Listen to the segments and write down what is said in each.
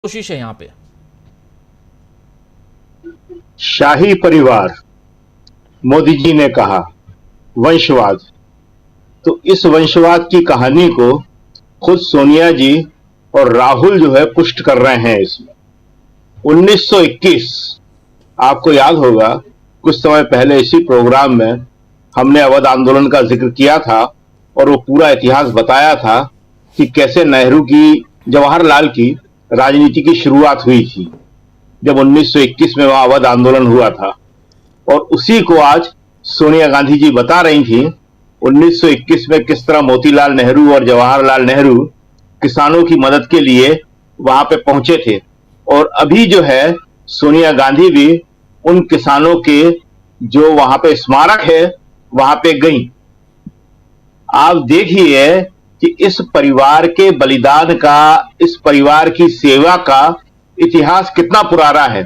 कोशिश है यहाँ पे। शाही परिवार, मोदी जी ने कहा वंशवाद। तो इस वंशवाद की कहानी को खुद सोनिया जी और राहुल जो है पुष्ट कर रहे हैं। इसमें 1921 आपको याद होगा, कुछ समय पहले इसी प्रोग्राम में हमने अवध आंदोलन का जिक्र किया था और वो पूरा इतिहास बताया था कि कैसे नेहरू की, जवाहरलाल की राजनीति की शुरुआत हुई थी जब 1921 में वहां अवध आंदोलन हुआ था। और उसी को आज सोनिया गांधी जी बता रही थी 1921 में किस तरह मोतीलाल नेहरू और जवाहरलाल नेहरू किसानों की मदद के लिए वहां पे पहुंचे थे। और अभी जो है सोनिया गांधी भी उन किसानों के जो वहां पे स्मारक है वहां पे गई। आप देखिए कि इस परिवार के बलिदान का, इस परिवार की सेवा का इतिहास कितना पुराना है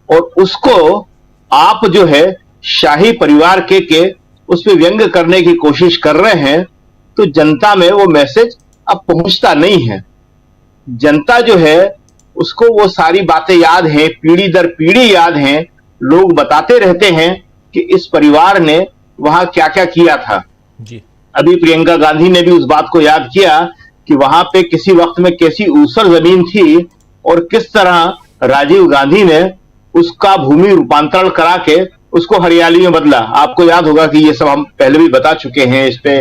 और उसको आप जो है शाही परिवार के उस पर व्यंग करने की कोशिश कर रहे हैं। तो जनता में वो मैसेज अब पहुंचता नहीं है। जनता जो है उसको वो सारी बातें याद हैं, पीढ़ी दर पीढ़ी याद हैं। लोग बताते रहते हैं कि इस परिवार ने वहां क्या क्या किया था जी। अभी प्रियंका गांधी ने भी उस बात को याद किया कि वहां पे किसी वक्त में कैसी ऊसर जमीन थी और किस तरह राजीव गांधी ने उसका भूमि रूपांतरण करा के उसको हरियाली में बदला। आपको याद होगा कि ये सब हम पहले भी बता चुके हैं, इस पे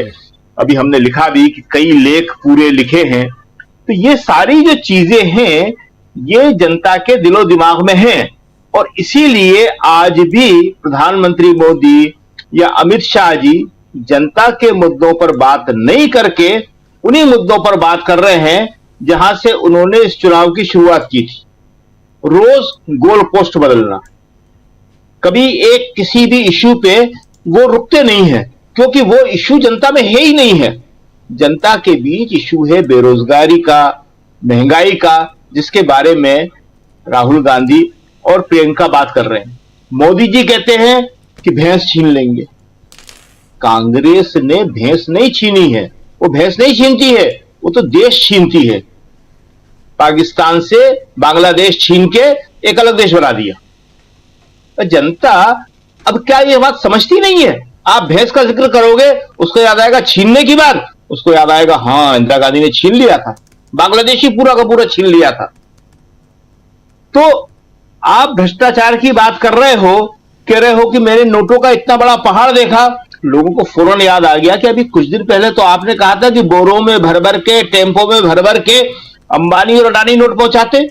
अभी हमने लिखा भी कि कई लेख पूरे लिखे हैं। तो ये सारी जो चीजें हैं ये जनता के दिलो दिमाग में हैं और इसीलिए आज भी प्रधानमंत्री मोदी या अमित शाह जी जनता के मुद्दों पर बात नहीं करके उन्हीं मुद्दों पर बात कर रहे हैं जहां से उन्होंने इस चुनाव की शुरुआत की थी। रोज गोल पोस्ट बदलना, कभी एक किसी भी इश्यू पे वो रुकते नहीं है क्योंकि वो इश्यू जनता में है ही नहीं है। जनता के बीच इश्यू है बेरोजगारी का, महंगाई का, जिसके बारे में राहुल गांधी और प्रियंका बात कर रहे हैं। मोदी जी कहते हैं कि भैंस छीन लेंगे। कांग्रेस ने भैंस नहीं छीनी है, वो भैंस नहीं छीनती है, वो तो देश छीनती है। पाकिस्तान से बांग्लादेश छीन के एक अलग देश बना दिया। तो जनता अब क्या ये बात समझती नहीं है? आप भैंस का जिक्र करोगे उसको याद आएगा छीनने की बात, उसको याद आएगा हाँ इंदिरा गांधी ने छीन लिया था, बांग्लादेश ही पूरा का पूरा छीन लिया था। तो आप भ्रष्टाचार की बात कर रहे हो, कह रहे हो कि मैंने नोटों का इतना बड़ा पहाड़ देखा। लोगों को फौरन याद आ गया कि अभी कुछ दिन पहले तो आपने कहा था कि बोरों में भर भर के, टेम्पो में भर भर के अंबानी और अडानी नोट पहुंचाते।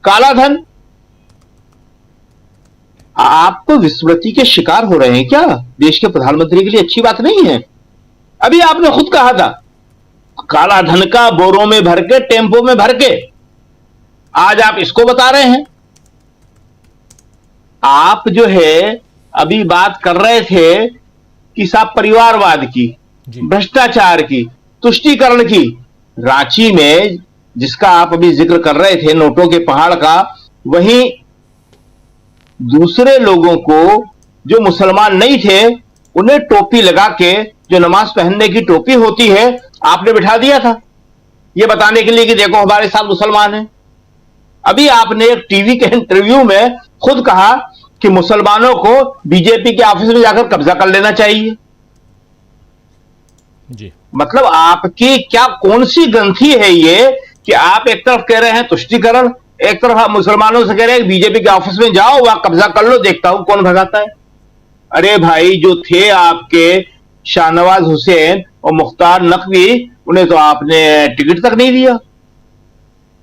काला धन। आप तो विस्मृति के शिकार हो रहे हैं क्या? देश के प्रधानमंत्री के लिए अच्छी बात नहीं है। अभी आपने खुद कहा था काला धन का बोरों में भर के, टेम्पो में भर के, आज आप इसको बता रहे हैं। आप जो है अभी बात कर रहे थे कि साहब परिवारवाद की, भ्रष्टाचार की, तुष्टीकरण की। रांची में जिसका आप अभी जिक्र कर रहे थे नोटों के पहाड़ का, वहीं दूसरे लोगों को जो मुसलमान नहीं थे उन्हें टोपी लगा के, जो नमाज पहनने की टोपी होती है, आपने बिठा दिया था यह बताने के लिए कि देखो हमारे साथ मुसलमान हैं। अभी आपने एक टीवी के इंटरव्यू में खुद कहा कि मुसलमानों को बीजेपी के ऑफिस में जाकर कब्जा कर लेना चाहिए। जी। मतलब आपकी क्या कौन सी ग्रंथि है ये कि आप एक तरफ कह रहे हैं तुष्टीकरण, एक तरफ आप मुसलमानों से कह रहे हैं बीजेपी के ऑफिस में जाओ वहां कब्जा कर लो, देखता हूं कौन भगाता है। अरे भाई, जो थे आपके शाहनवाज हुसैन और मुख्तार नकवी, उन्हें तो आपने टिकट तक नहीं दिया।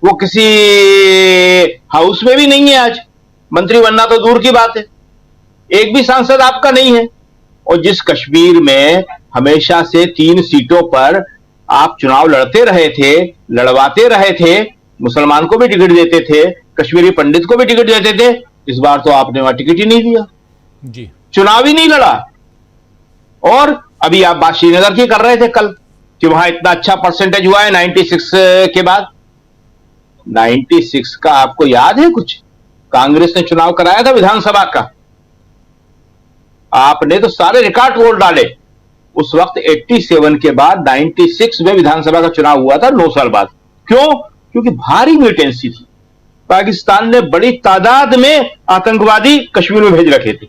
वो किसी हाउस में भी नहीं है आज, मंत्री बनना तो दूर की बात है। एक भी सांसद आपका नहीं है। और जिस कश्मीर में हमेशा से 3 सीटों पर आप चुनाव लड़ते रहे थे, लड़वाते रहे थे, मुसलमान को भी टिकट देते थे, कश्मीरी पंडित को भी टिकट देते थे, इस बार तो आपने वहां टिकट ही नहीं दिया जी, चुनाव ही नहीं लड़ा। और अभी आप बात श्रीनगर की कर रहे थे कल कि वहां इतना अच्छा परसेंटेज हुआ है 96 के बाद। 96 का आपको याद है कुछ? कांग्रेस ने चुनाव कराया था विधानसभा का, आपने तो सारे रिकॉर्ड तोड़ डाले। उस वक्त 87 के बाद 96 में विधानसभा का चुनाव हुआ था, 9 साल बाद। क्यों? क्योंकि भारी मिलिटेंसी थी, पाकिस्तान ने बड़ी तादाद में आतंकवादी कश्मीर में भेज रखे थे।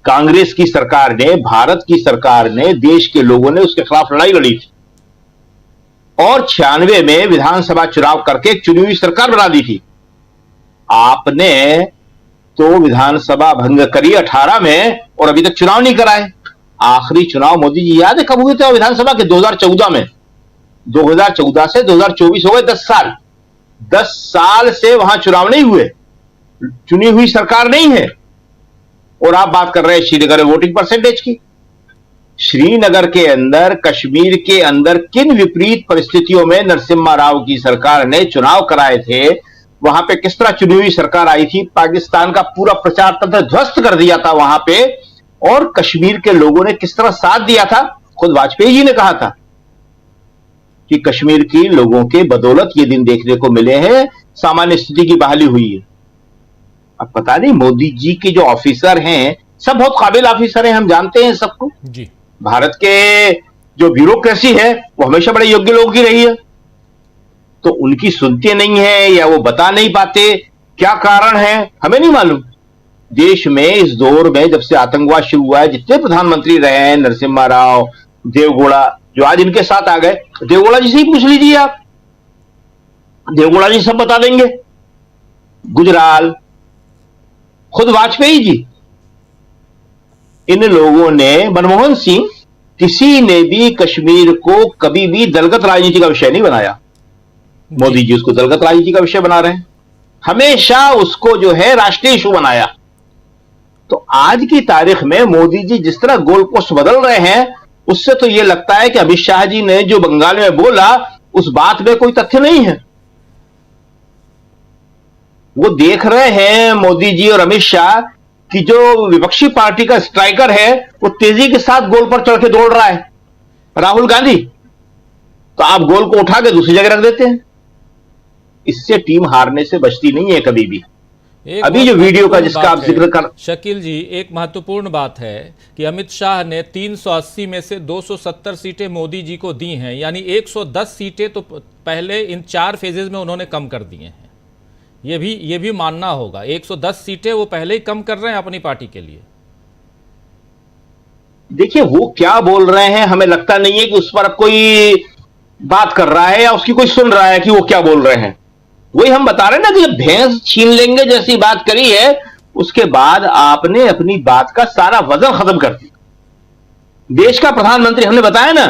कांग्रेस की सरकार ने, भारत की सरकार ने, देश के लोगों ने उसके खिलाफ लड़ाई लड़ी थी और 96 में विधानसभा चुनाव करके एक चुनी हुई सरकार बना दी थी। आपने तो विधानसभा भंग करी 18 में और अभी तक चुनाव नहीं कराए। आखिरी चुनाव मोदी जी याद है कब हुए थे विधानसभा के? 2014 में। 2014 से 2024 हो गए 10 साल। 10 साल से वहां चुनाव नहीं हुए, चुनी हुई सरकार नहीं है। और आप बात कर रहे हैं श्रीनगर में वोटिंग परसेंटेज की। श्रीनगर के अंदर, कश्मीर के अंदर किन विपरीत परिस्थितियों में नरसिम्हा राव की सरकार ने चुनाव कराए थे, वहां पे किस तरह चुनी हुई सरकार आई थी, पाकिस्तान का पूरा प्रचार तंत्र ध्वस्त कर दिया था वहां पे, और कश्मीर के लोगों ने किस तरह साथ दिया था। खुद वाजपेयी जी ने कहा था कि कश्मीर की लोगों के बदौलत ये दिन देखने को मिले हैं, सामान्य स्थिति की बहाली हुई है। अब पता नहीं मोदी जी के जो ऑफिसर हैं, सब बहुत काबिल ऑफिसर हैं, हम जानते हैं सबको जी। भारत के जो ब्यूरोक्रेसी है वो हमेशा बड़े योग्य लोगों की रही है, तो उनकी सुनते नहीं है या वो बता नहीं पाते, क्या कारण है हमें नहीं मालूम। देश में इस दौर में जब से आतंकवाद शुरू हुआ है, जितने प्रधानमंत्री रहे हैं, नरसिम्हा राव, देवगौड़ा, जो आज इनके साथ आ गए, देवगौड़ा जी से ही पूछ लीजिए आप, देवगौड़ा जी सब बता देंगे। गुजराल, खुद वाजपेयी जी, इन लोगों ने, मनमोहन सिंह, किसी ने भी कश्मीर को कभी भी दलगत राजनीति का विषय नहीं बनाया। मोदी जी उसको दलगत राजनीति का विषय बना रहे हैं, हमेशा उसको जो है राष्ट्रीय इशू बनाया। तो आज की तारीख में मोदी जी जिस तरह गोल पोस्ट बदल रहे हैं, उससे तो यह लगता है कि अमित शाह जी ने जो बंगाल में बोला उस बात में कोई तथ्य नहीं है। वो देख रहे हैं मोदी जी और अमित शाह कि जो विपक्षी पार्टी का स्ट्राइकर है वो तेजी के साथ गोल पर चढ़ के दौड़ रहा है, राहुल गांधी, तो आप गोल को उठा के दूसरी जगह रख देते हैं। इससे टीम हारने से बचती नहीं है कभी भी। अभी जो वीडियो का जिसका आप जिक्र कर, शकील जी, एक महत्वपूर्ण बात है कि अमित शाह ने 380 में से 270 सीटें मोदी जी को दी हैं, यानी 110 सीटें तो पहले इन 4 फेजेज में उन्होंने कम कर दी हैं। ये भी मानना होगा, 110 सीटें वो पहले ही कम कर रहे हैं अपनी पार्टी के लिए। देखिए वो क्या बोल रहे हैं, हमें लगता नहीं है कि उस पर अब कोई बात कर रहा है या उसकी कोई सुन रहा है कि वो क्या बोल रहे हैं। वही हम बता रहे हैं ना कि भैंस छीन लेंगे जैसी बात करी है, उसके बाद आपने अपनी बात का सारा वजन खत्म कर दिया। देश का प्रधानमंत्री, हमने बताया ना,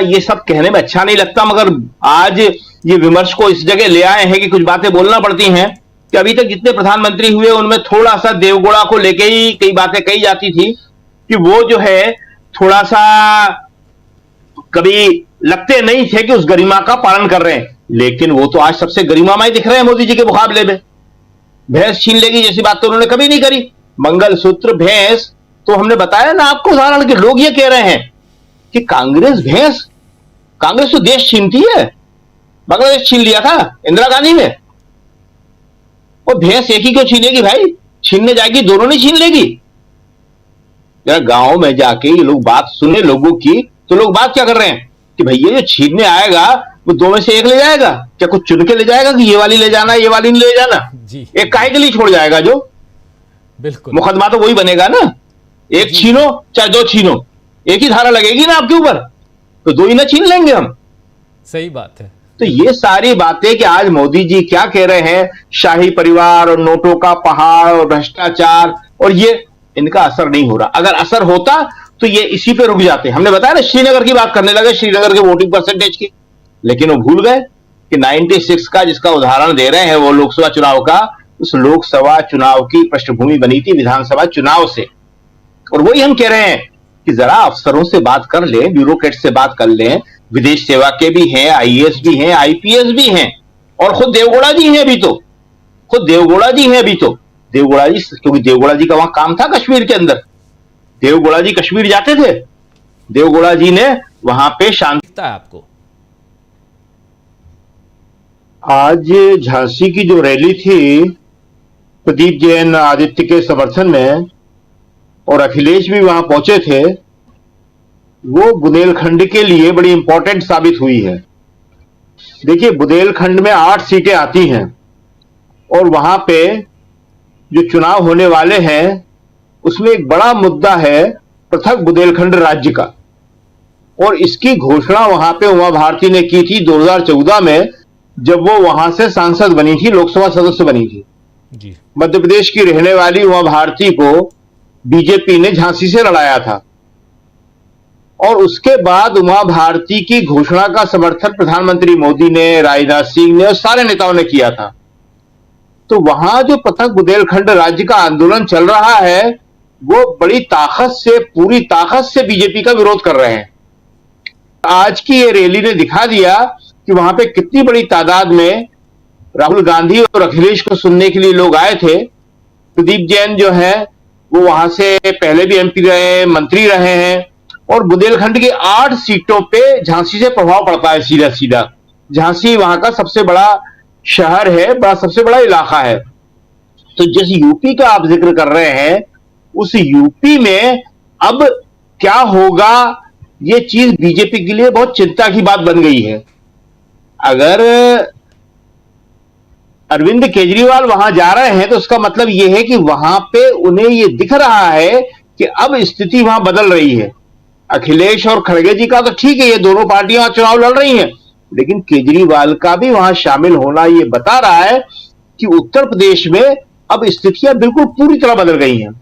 ये सब कहने में अच्छा नहीं लगता, मगर आज ये विमर्श को इस जगह ले आए हैं कि कुछ बातें बोलना पड़ती हैं कि अभी तक जितने प्रधानमंत्री हुए उनमें थोड़ा सा देवगौड़ा को लेके ही कई बातें कही जाती थी कि वो जो है थोड़ा सा कभी लगते नहीं थे कि उस गरिमा का पालन कर रहे हैं, लेकिन वो तो आज सबसे गरिमामय दिख रहे हैं मोदी जी के मुकाबले में। भैंस छीन लेगी जैसी बात तो उन्होंने कभी नहीं करी। मंगलसूत्र, भैंस, तो हमने बताया ना आपको उदाहरण कि लोग ये कह रहे हैं कि कांग्रेस भैंस, कांग्रेस तो देश छीनती है, बांग्लादेश छीन लिया था इंदिरा गांधी ने, और भैंस एक ही क्यों छीनेगी भाई, छीनने जाएगी दोनों नहीं छीन लेगी। जरा गांव में जाके ये लोग बात सुने लोगों की, तो लोग बात क्या कर रहे हैं कि भैया जो छीनने आएगा वो 2 में से 1 ले जाएगा, क्या कुछ चुन के ले जाएगा कि ये वाली ले जाना ये वाली नहीं ले जाना जी। एक काहे के लिए छोड़ जाएगा, जो बिल्कुल मुकदमा तो वही बनेगा ना, एक छीनो चाहे 2 छीनो, एक ही धारा लगेगी ना आपके ऊपर, तो 2 ही ना छीन लेंगे हम। सही बात है। तो ये सारी बातें कि आज मोदी जी क्या कह रहे हैं, शाही परिवार और नोटों का पहाड़ और भ्रष्टाचार, और ये इनका असर नहीं हो रहा। अगर असर होता तो ये इसी पे रुक जाते। हमने बताया ना, श्रीनगर की बात करने लगे, श्रीनगर के वोटिंग परसेंटेज की, लेकिन वो भूल गए कि 96 का जिसका उदाहरण दे रहे हैं वो लोकसभा चुनाव का, उस लोकसभा चुनाव की पृष्ठभूमि बनी थी विधानसभा चुनाव से। और वही हम कह रहे हैं कि जरा अफसरों से बात कर लें, ब्यूरोक्रेट से बात कर लें, विदेश सेवा के भी हैं, आईएएस भी हैं, आईपीएस भी हैं, और खुद देवगौड़ा जी हैं अभी तो, खुद देवगौड़ा जी हैं अभी तो। देवगौड़ा जी, क्योंकि देवगौड़ा जी का वहां काम था कश्मीर के अंदर, देवगौड़ा जी कश्मीर जाते थे, देवगौड़ा जी ने वहां पे शांति। आपको आज झांसी की जो रैली थी प्रदीप जैन आदित्य के समर्थन में, और अखिलेश भी वहां पहुंचे थे, वो बुंदेलखंड के लिए बड़ी इंपॉर्टेंट साबित हुई है। देखिए बुंदेलखंड में 8 सीटें आती हैं, और वहां पे जो चुनाव होने वाले हैं उसमें एक बड़ा मुद्दा है पृथक बुंदेलखंड राज्य का। और इसकी घोषणा वहां पे उमा भारती ने की थी 2014 में, जब वो वहां से सांसद बनी थी, लोकसभा सदस्य बनी थी जी। मध्य प्रदेश की रहने वाली उमा भारती को बीजेपी ने झांसी से लड़ाया था। और उसके बाद उमा भारती की घोषणा का समर्थन प्रधानमंत्री मोदी ने, राजनाथ सिंह ने और सारे नेताओं ने किया था। तो वहां जो पृथक बुंदेलखंड राज्य का आंदोलन चल रहा है वो बड़ी ताकत से, पूरी ताकत से बीजेपी का विरोध कर रहे हैं। आज की ये रैली ने दिखा दिया कि वहां पे कितनी बड़ी तादाद में राहुल गांधी और अखिलेश को सुनने के लिए लोग आए थे। प्रदीप जैन जो है वो वहां से पहले भी एमपी रहे हैं, मंत्री रहे हैं, और बुंदेलखंड की 8 सीटों पे झांसी से प्रभाव पड़ता है सीधा सीधा। झांसी वहां का सबसे बड़ा शहर है, सबसे बड़ा इलाका है। तो जिस यूपी का आप जिक्र कर रहे हैं उस यूपी में अब क्या होगा, ये चीज बीजेपी के लिए बहुत चिंता की बात बन गई है। अगर अरविंद केजरीवाल वहां जा रहे हैं तो उसका मतलब यह है कि वहां पे उन्हें यह दिख रहा है कि अब स्थिति वहां बदल रही है। अखिलेश और खड़गे जी का तो ठीक है, ये दोनों पार्टियां चुनाव लड़ रही हैं, लेकिन केजरीवाल का भी वहां शामिल होना यह बता रहा है कि उत्तर प्रदेश में अब स्थितियां बिल्कुल पूरी तरह बदल गई हैं।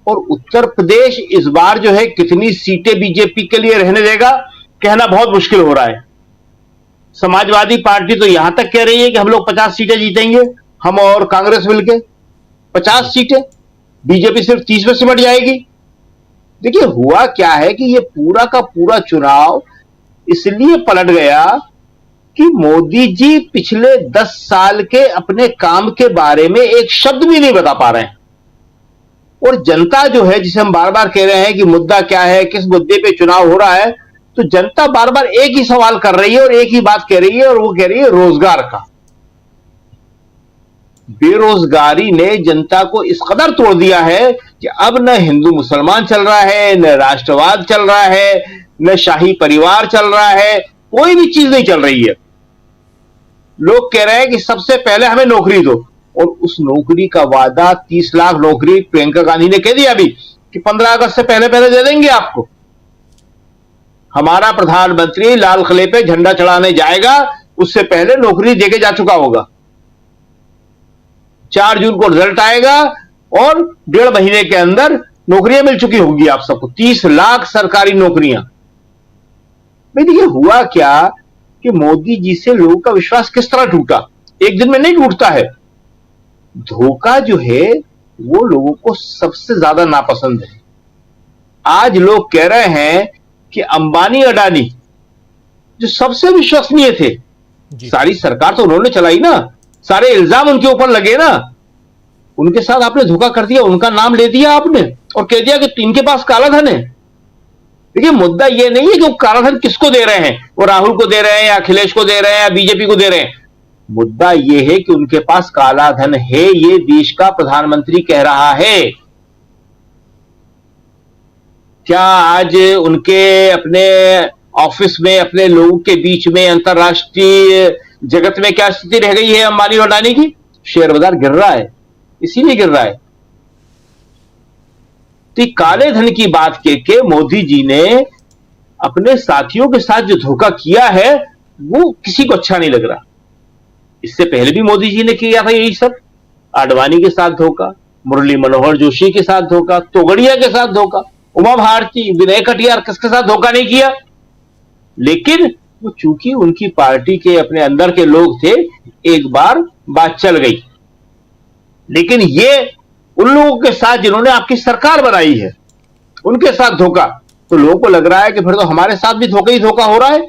और उत्तर प्रदेश इस बार जो है कितनी सीटें बीजेपी के लिए रहने देगा कहना बहुत मुश्किल हो रहा है। समाजवादी पार्टी तो यहां तक कह रही है कि हम लोग 50 सीटें जीतेंगे, हम और कांग्रेस मिलकर 50 सीटें, बीजेपी सिर्फ 30 में सिमट जाएगी। देखिए हुआ क्या है कि ये पूरा का पूरा चुनाव इसलिए पलट गया कि मोदी जी पिछले 10 साल के अपने काम के बारे में एक शब्द भी नहीं बता पा रहे हैं। और जनता जो है, जिसे हम बार बार कह रहे हैं कि मुद्दा क्या है, किस मुद्दे पे चुनाव हो रहा है, तो जनता बार बार एक ही सवाल कर रही है और एक ही बात कह रही है, और वो कह रही है रोजगार का। बेरोजगारी ने जनता को इस कदर तोड़ दिया है कि अब न हिंदू मुसलमान चल रहा है, न राष्ट्रवाद चल रहा है, न शाही परिवार चल रहा है, कोई भी चीज नहीं चल रही है। लोग कह रहे हैं कि सबसे पहले हमें नौकरी दो, और उस नौकरी का वादा 30 लाख नौकरी प्रियंका गांधी ने कह दिया अभी कि 15 अगस्त से पहले पहले दे देंगे आपको। हमारा प्रधानमंत्री लाल किले पे झंडा चढ़ाने जाएगा, उससे पहले नौकरी देके जा चुका होगा। 4 जून को रिजल्ट आएगा और 1.5 महीने के अंदर नौकरियां मिल चुकी होंगी आप सबको, 30 लाख सरकारी नौकरियां। भाई देखिए हुआ क्या कि मोदी जी से लोगों का विश्वास किस तरह टूटा, एक दिन में नहीं टूटता है। धोखा जो है वो लोगों को सबसे ज्यादा नापसंद है। आज लोग कह रहे हैं कि अंबानी अडानी जो सबसे विश्वसनीय थे, सारी सरकार तो उन्होंने चलाई ना, सारे इल्जाम उनके ऊपर लगे ना, उनके साथ आपने धोखा कर दिया, उनका नाम ले दिया आपने और कह दिया कि इनके पास काला धन है। देखिए मुद्दा यह नहीं है कि वो काला धन किसको दे रहे हैं, वो राहुल को दे रहे हैं या अखिलेश को दे रहे हैं या बीजेपी को दे रहे हैं। मुद्दा यह है कि उनके पास काला धन है, ये देश का प्रधानमंत्री कह रहा है। क्या आज उनके अपने ऑफिस में, अपने लोगों के बीच में, अंतरराष्ट्रीय जगत में क्या स्थिति रह गई है अंबानी और अडानी की? शेयर बाजार गिर रहा है, इसीलिए गिर रहा है। तो काले धन की बात कह के मोदी जी ने अपने साथियों के साथ जो धोखा किया है वो किसी को अच्छा नहीं लग रहा। इससे पहले भी मोदी जी ने किया था यही सब, आडवाणी के साथ धोखा, मुरली मनोहर जोशी के साथ धोखा, तोगड़िया के साथ धोखा, उमा भारती, विनय कटियार, किसके साथ धोखा नहीं किया। लेकिन वो चूंकि उनकी पार्टी के अपने अंदर के लोग थे, एक बार बात चल गई। लेकिन ये उन लोगों के साथ जिन्होंने आपकी सरकार बनाई है, उनके साथ धोखा, तो लोगों को लग रहा है कि फिर तो हमारे साथ भी धोखा ही धोखा हो रहा है।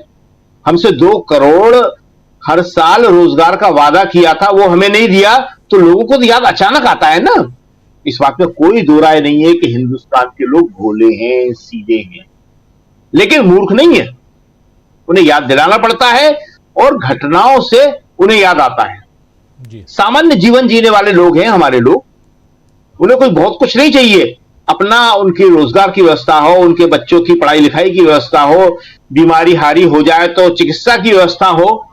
हमसे 2 करोड़ हर साल रोजगार का वादा किया था, वो हमें नहीं दिया, तो लोगों को तो याद अचानक आता है ना। इस बात में कोई दो राय नहीं है कि हिंदुस्तान के लोग भोले हैं, सीधे हैं, लेकिन मूर्ख नहीं है। उन्हें याद दिलाना पड़ता है और घटनाओं से उन्हें याद आता है। सामान्य जीवन जीने वाले लोग हैं हमारे लोग, उन्हें कोई बहुत कुछ नहीं चाहिए। अपना उनकी रोजगार की व्यवस्था हो, उनके बच्चों की पढ़ाई लिखाई की व्यवस्था हो, बीमारी हारी हो जाए तो चिकित्सा की व्यवस्था हो,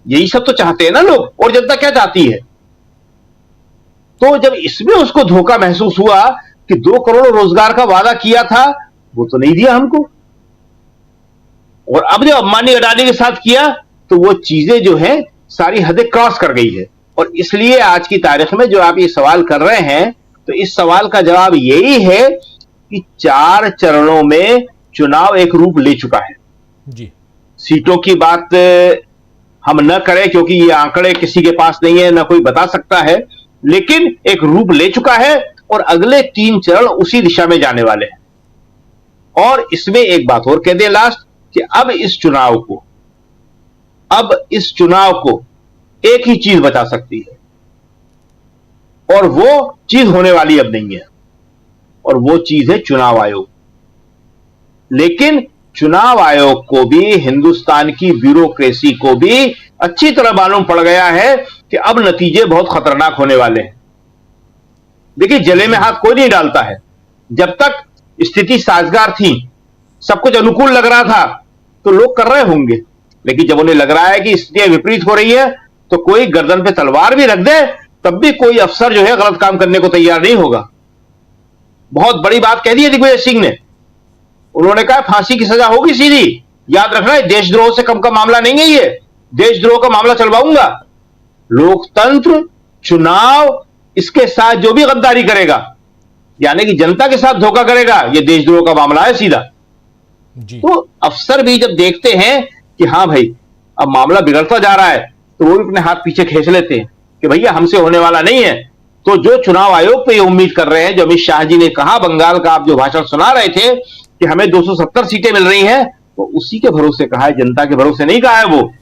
यही सब तो चाहते हैं ना लोग। और जनता क्या चाहती है? तो जब इसमें उसको धोखा महसूस हुआ कि 2 करोड़ रोजगार का वादा किया था, वो तो नहीं दिया हमको, और अब जो अंबानी अडानी के साथ किया तो वो चीजें जो है सारी हदें क्रॉस कर गई है। और इसलिए आज की तारीख में जो आप ये सवाल कर रहे हैं, तो इस सवाल का जवाब यही है कि 4 चरणों में चुनाव एक रूप ले चुका है जी। सीटों की बात हम न करें क्योंकि ये आंकड़े किसी के पास नहीं है, ना कोई बता सकता है, लेकिन एक रूप ले चुका है और अगले 3 चरण उसी दिशा में जाने वाले हैं। और इसमें एक बात और कह दें लास्ट, कि अब इस चुनाव को एक ही चीज बचा सकती है, और वो चीज होने वाली अब नहीं है, और वो चीज है चुनाव आयोग। लेकिन चुनाव आयोग को भी, हिंदुस्तान की ब्यूरोक्रेसी को भी अच्छी तरह मालूम पड़ गया है कि अब नतीजे बहुत खतरनाक होने वाले हैं। देखिए, जले में हाथ कोई नहीं डालता है। जब तक स्थिति साजगार थी, सब कुछ अनुकूल लग रहा था, तो लोग कर रहे होंगे, लेकिन जब उन्हें लग रहा है कि स्थितियां विपरीत हो रही है, तो कोई गर्दन पे तलवार भी रख दे, तब भी कोई अफसर जो है गलत काम करने को तैयार नहीं होगा। बहुत बड़ी बात कह दी है दिग्विजय सिंह ने। उन्होंने कहा फांसी की सजा होगी सीधी। याद रखना, देशद्रोह से कम का मामला नहीं है ये, देशद्रोह का मामला चलवाऊंगा। लोकतंत्र, चुनाव, इसके साथ जो भी गद्दारी करेगा, यानी कि जनता के साथ धोखा करेगा, ये देशद्रोह का मामला है सीधा जी। तो अफसर भी जब देखते हैं कि हां भाई अब मामला बिगड़ता जा रहा है, तो वो भी अपने हाथ पीछे खींच लेते हैं कि भैया हमसे होने वाला नहीं है। तो जो चुनाव आयोग पे ये उम्मीद कर रहे हैं, जो अमित शाह जी ने कहा, बंगाल का आप जो भाषण सुना रहे थे कि हमें 270 सीटें मिल रही हैं, वो उसी के भरोसे कहा है, जनता के भरोसे नहीं कहा है वो।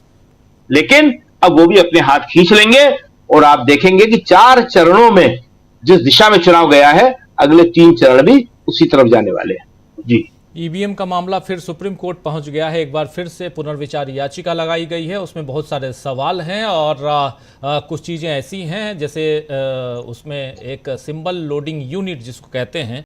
लेकिन अब वो भी अपने हाथ खींच लेंगे, और आप देखेंगे कि 4 चरणों में जिस दिशा में चुनाव गया है, अगले 3 चरण भी उसी तरफ जाने वाले हैं। जी। ईवीएम का मामला फिर सुप्रीम कोर्ट पहुंच गया है। एक बार फिर से पुनर्विचार याचिका लगाई गई है। उसमें बहुत सारे सवाल हैं, और कुछ चीज़ें ऐसी हैं जैसे उसमें एक सिंबल लोडिंग यूनिट जिसको कहते हैं,